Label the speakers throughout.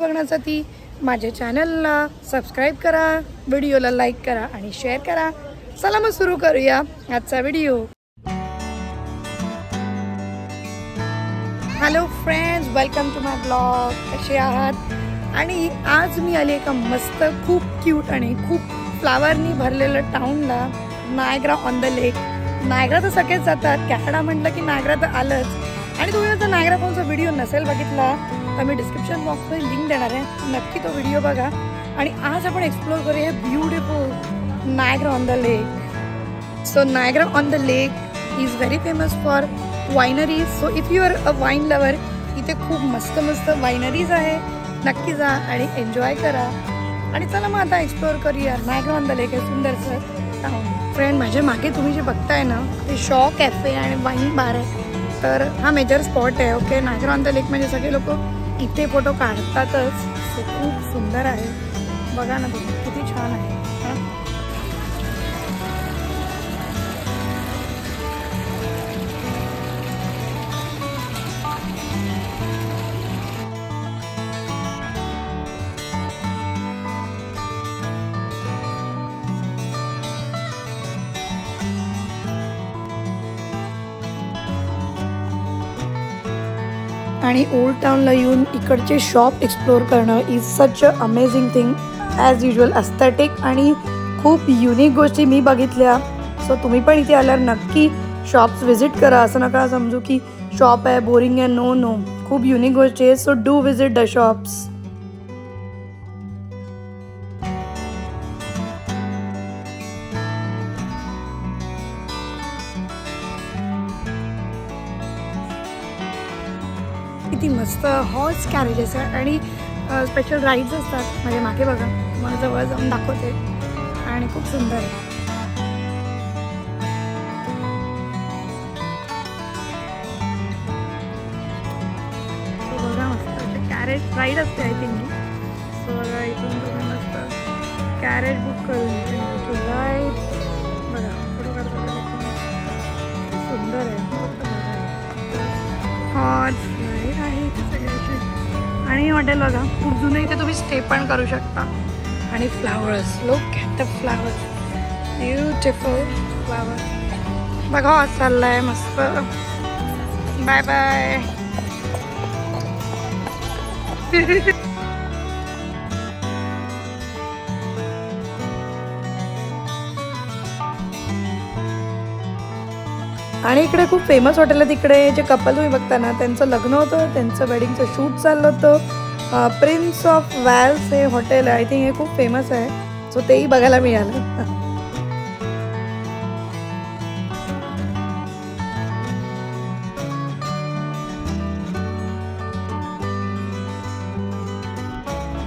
Speaker 1: बघण्यासाठी माझ्या चॅनलला सबस्क्राइब करा, व्हिडिओला लाईक करा आणि शेअर करा। चला मग सुरू करूया आजचा video. Hello friends, welcome to my blog. कसे आहात? आणि आज मी आले एका मस्त खूप क्यूट आणि खूप फ्लावरनी भरलेलं टाउनला, Niagara on the lake. Niagara तर सगळेच जातात, कॅनडा म्हटलं की नायग्रा तर आलंच। आणि तुम्ही जर नायग्रा फॉलचा व्हिडिओ नसेल बघितला तर मी डिस्क्रिप्शन बॉक्समध्ये लिंक देणार आहे, नक्की तो व्हिडिओ बघा। आणि आज आपण एक्सप्लोर करूया beautiful Niagara on the lake. So Niagara on the lake is very famous for wineries. So if you are a wine lover, इथे खूप मस्त मस्त वाइनरीज आहे, नक्की जा आणि एन्जॉय करा। आणि चला मग आता एक्सप्लोर करूया नायग्रा ऑन द लेक हे सुंदरसं टाउन। फ्रेंड, माझ्या मागे तुम्ही जे बघताय ना, ते शॉ कॅफे आणि वाईन बार आहे। तर हा मेजर स्पॉट आहे। ओके, नायग्रा ऑन द लेक म्हणजे सगळे लोक इथे फोटो काढतातच। सो खूप सुंदर आहे, बघा ना तुम्ही किती छान आहे। आणि ओल्ड टाउनला येऊन इकडचे शॉप एक्सप्लोर करणं is such a amazing thing. As usual aesthetic आणि खूप युनिक गोष्टी मी बघितल्या। सो तुम्ही पण इथे आल्यावर नक्की शॉप्स व्हिजिट करा। असं नका समजू की शॉप आहे, बोरिंग आहे। नो नो, खूप युनिक गोष्टी आहे। So do visit the shops. किती मस्त हॉर्स कॅरेजेस आहे आणि स्पेशल राईड्स असतात। माझ्या मागे बघा, मला जवळ जाऊन दाखवते आणि खूप सुंदर आहे। सो बघा, मस्त कॅरेज राईड असते आय थिंक। सो बघा, इथून तुम्ही मस्त कॅरेज बुक करून राईड बघा, फोटो काढता सुंदर आहे। हॉर्स आणि हॉटेल बघा खूप जुनं, इथे तुम्ही स्टे पण करू शकता। आणि flowers, look at the flowers, beautiful flowers. बघा चाललाय मस्त। Bye bye. आणि इकडे खूप फेमस हॉटेल आहे। तिकडे जे कपल तुम्ही बघता ना, त्यांचं लग्न होतं, त्यांचं वेडिंगचं शूट चाललं होतं। प्रिन्स ऑफ वेल्स हे हॉटेल आहे, आय थिंक हे खूप फेमस आहे। सो तेही बघायला मिळालं।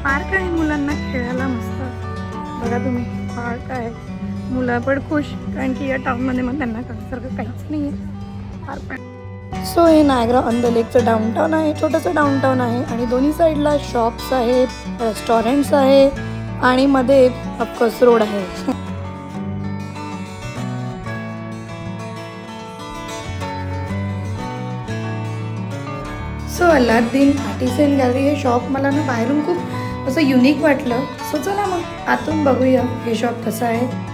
Speaker 1: पार्क आहे मुलांना खेळायला मस्त, बघा तुम्ही पार्क आहे। मुलं पण खुश, कारण की या टाउनमध्ये मग त्यांना सारखं काहीच नाही आहे। सो हे नायग्रा ऑन द लेकचं डाऊनटाऊन आहे, छोटंसं डाऊनटाऊन आहे। आणि दोन्ही साईडला शॉप्स आहे, रेस्टॉरंट्स आहे आणि मध्ये ऑफकोर्स रोड आहे। सो अलाउद्दीन आर्टिसन गॅलरी हे शॉप मला ना बाहेरून खूप असं युनिक वाटलं। सो चला मग आतून बघूया हे शॉप कसं आहे।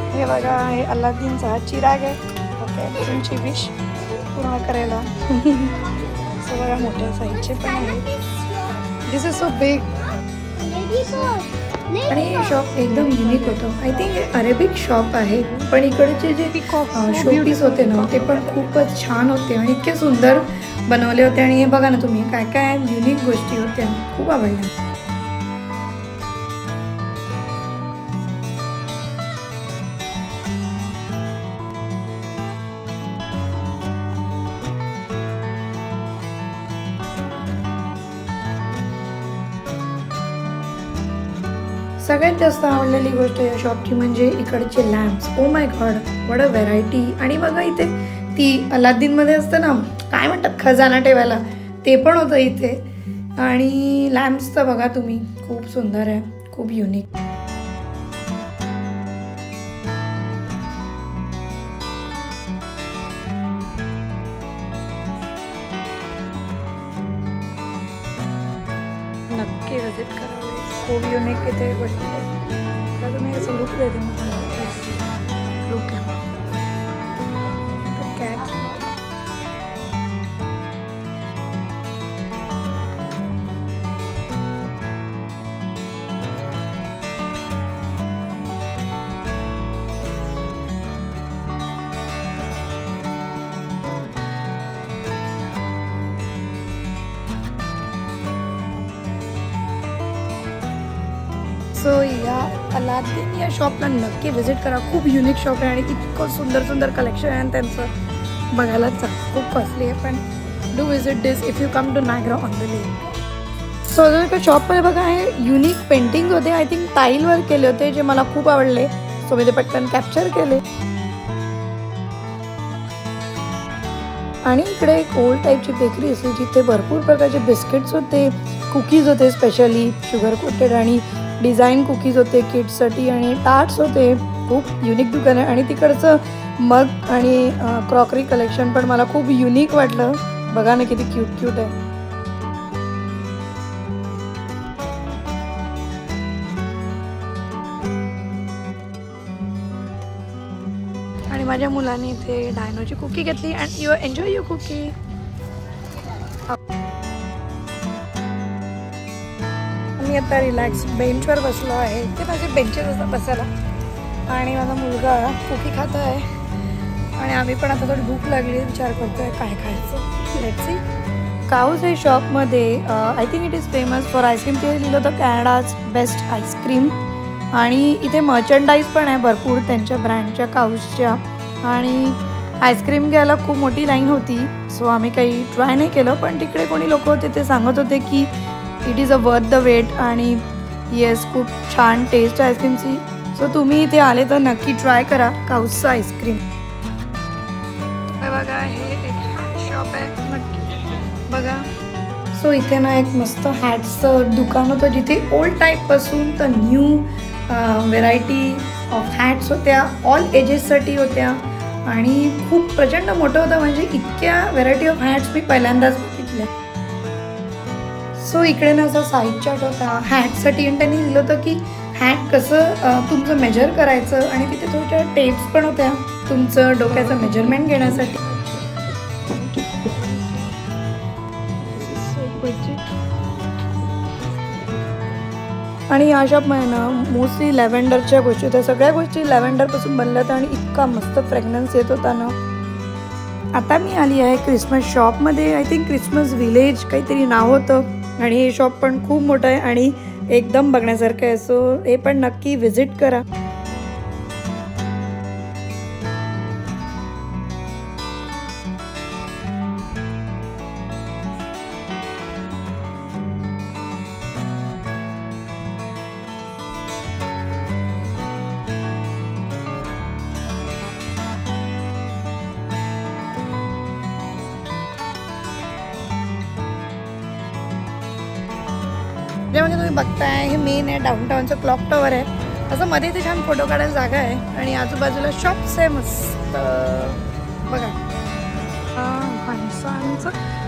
Speaker 1: हे बघा, हे अलाउद्दीनचा चिराग आहे। ओके, तुमची विश पूर्ण करायला। सो बघा, मोठ्या साईजचे पण आहे। दिस इज सो बिग। आणि हे शॉप एकदम युनिक होतं। आय थिंक हे अरेबिक शॉप आहे, पण इकडचे जे शोपीस होते ना, ते पण खूपच छान होते आणि इतके सुंदर बनवले होते। आणि हे बघा ना तुम्ही, काय काय युनिक गोष्टी होत्या, खूप आवडल्या। सगळ्यात जास्त आवडलेली गोष्ट या शॉपची म्हणजे इकडचे lamps. Oh my God, what a variety. आणि बघा इथे ती अलाउद्दीनमध्ये असतं ना, काय म्हणतात खजाना ठेवायला, ते पण होतं इथे. आणि लॅम्प्स तर बघा तुम्ही, खूप सुंदर आहे, खूप युनिक. नक्की विजिट करावे, खूप युनिक इथे गोष्टी आहेत. तर तुम्ही असं लुक देते लुक कॅट. सो या अलादीन या शॉपला नक्की विजिट करा. खूप युनिक शॉप आहे आणि इतकं सुंदर सुंदर कलेक्शन आहे. आणि त्यांचं बघायलाच खूप कॉस्टली आहे, पण do visit this if you come to Niagara on the lake. So अजून एका शॉपमध्ये बघा हे युनिक पेंटिंग होते. आय थिंक टाईलवर केले होते, जे मला खूप आवडले. सो मी ते पटकन कॅप्चर केले. आणि इकडे एक ओल्ड टाईपची बेकरी असते, जिथे भरपूर प्रकारचे बिस्किट्स होते, कुकीज होते, स्पेशली शुगर कोटेड, आणि डिझाईन कुकीज होते किड्ससाठी, आणि टार्ट्स होते. खूप युनिक दुकान आहे. आणि तिकडचं मग आणि क्रॉकरी कलेक्शन पण मला खूप युनिक वाटलं. बघा ना किती क्यूट क्यूट आहे. आणि माझ्या मुलाने इथे डायनोची कुकी घेतली. And you enjoy your cookie. मी आता रिलॅक्स बेंचवर बसलो आहे. ते माझे बेंचेस असतात बसायला. आणि माझा मुलगा कुकी खात आहे. आणि आम्ही पण आता थोडी भूक लागली, विचार करतोय काय खायचं. Let's see. काऊज हे शॉपमध्ये I think it is famous for ice cream. ते लिहिलं होतं कॅनडाज बेस्ट आईस्क्रीम. आणि इथे मर्चंडाईज पण आहे भरपूर त्यांच्या ब्रँडच्या, काऊजच्या. आणि आईस्क्रीम घ्यायला खूप मोठी लाईन होती. सो आम्ही काही ट्राय नाही केलं, पण तिकडे कोणी लोक होते ते सांगत होते की it is a worth the wait. आणि येस, खूप छान टेस्ट आहे आईस्क्रीमची. सो तुम्ही इथे आले तर नक्की ट्राय करा काऊजचं आईस्क्रीम. बघा हे एक शॉप आहे, नक्की बघा. सो इथे ना एक मस्त हॅट्सचं दुकान होतं, जिथे ओल्ड टाईपपासून तर न्यू व्हेरायटी ऑफ हॅट्स होत्या. ऑल एजेससाठी होत्या. आणि खूप प्रचंड मोठं होतं, म्हणजे इतक्या व्हेरायटी ऑफ हॅट्स मी पहिल्यांदाच बघितल्या. सो इकडे ना असं साईज चार्ट होता हॅटसाठी. आणि त्यांनी लिहिलं होतं की हॅट कसं तुमचं मेजर करायचं. आणि तिथे थोड्या टेप्स पण होत्या तुमचं डोक्याचं मेजरमेंट घेण्यासाठी. आणि या शॉपमध्ये ना मोस्टली लॅव्हेंडरच्या गोष्टी होत्या. सगळ्या गोष्टी लॅव्हेंडरपासून बनल्या होत्या. आणि इतका मस्त फ्रेग्रन्स येत होता ना. आता मी आली आहे क्रिसमस शॉपमध्ये. आय थिंक क्रिसमस विलेज काहीतरी नाव होतं. आणि हे शॉप पण खूप मोठं आहे आणि एकदम बघण्यासारखं आहे. सो हे पण नक्की विजिट करा. म्हणजे तुम्ही बघताय हे मेन आहे, डाऊनटाऊनचं क्लॉक टॉवर आहे. असं मध्ये इथे छान फोटो काढायला जागा आहे. आणि आजूबाजूला शॉप्स आहे मस्त. बघा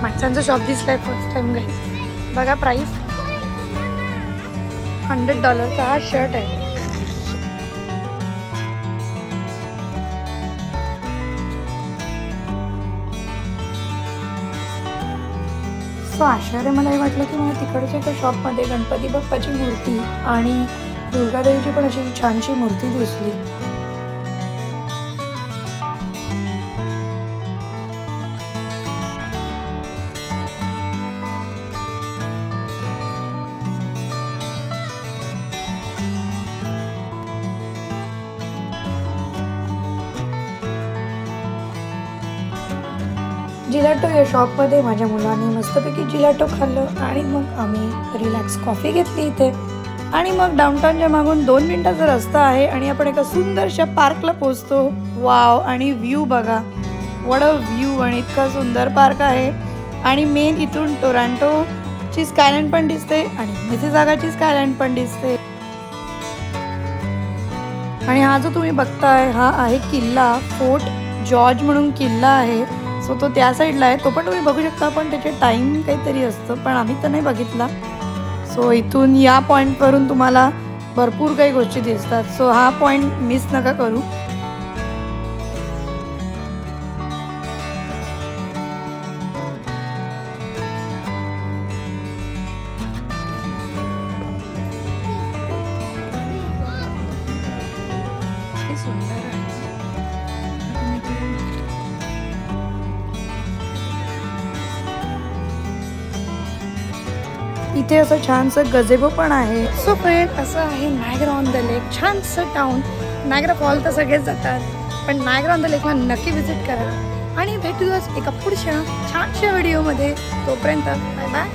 Speaker 1: माणसांचं शॉप दिसलंय फर्स्ट टाइम गाईज. बघा प्राइस $100 हा शर्ट आहे. सो आश्चर्य मला हे वाटलं की मला तिकडच्या एका शॉपमध्ये गणपती बाप्पाची मूर्ती आणि दुर्गादेवीची पण अशी छानशी मूर्ती दिसली. जिलॅटो या शॉपमध्ये माझ्या मुलाने मस्तपैकी जिलॅटो खाल्लं. आणि मग आम्ही रिलॅक्स कॉफी घेतली इथे. आणि मग डाऊनटाऊनच्या मागून 2 मिनिटाचा रस्ता आहे आणि आपण एका सुंदरशा पार्कला पोहोचतो. वाव, आणि व्ह्यू बघा, व्हॉट अ व्ह्यू. आणि इतका सुंदर पार्क आहे. आणि मेन इथून टोरंटोची स्कायलाईन पण दिसते आणि मिसिसागाची स्कायलाईन पण दिसते. आणि हा जो तुम्ही बघताय हा आहे किल्ला, फोर्ट जॉर्ज म्हणून किल्ला आहे. सो तो त्या साईडला आहे, तो पण तुम्ही बघू शकता. पण त्याचे टाईम काहीतरी असतं, पण आम्ही तर नाही बघितला. सो इथून या पॉईंटवरून तुम्हाला भरपूर काही गोष्टी दिसतात. सो हा पॉईंट मिस नका करू. इथे असं छानसं गजेबो पण आहे. सो फ्रेंड, असं आहे नायग्रा ऑन द लेक, छानसं टाउन. नायग्रा फॉल तर सगळेच जातात, पण नायग्रा ऑन द लेकला नक्की विजिट करा. आणि भेटूयाच एका पुढच्या छानशा व्हिडिओमध्ये. तोपर्यंत बाय बाय.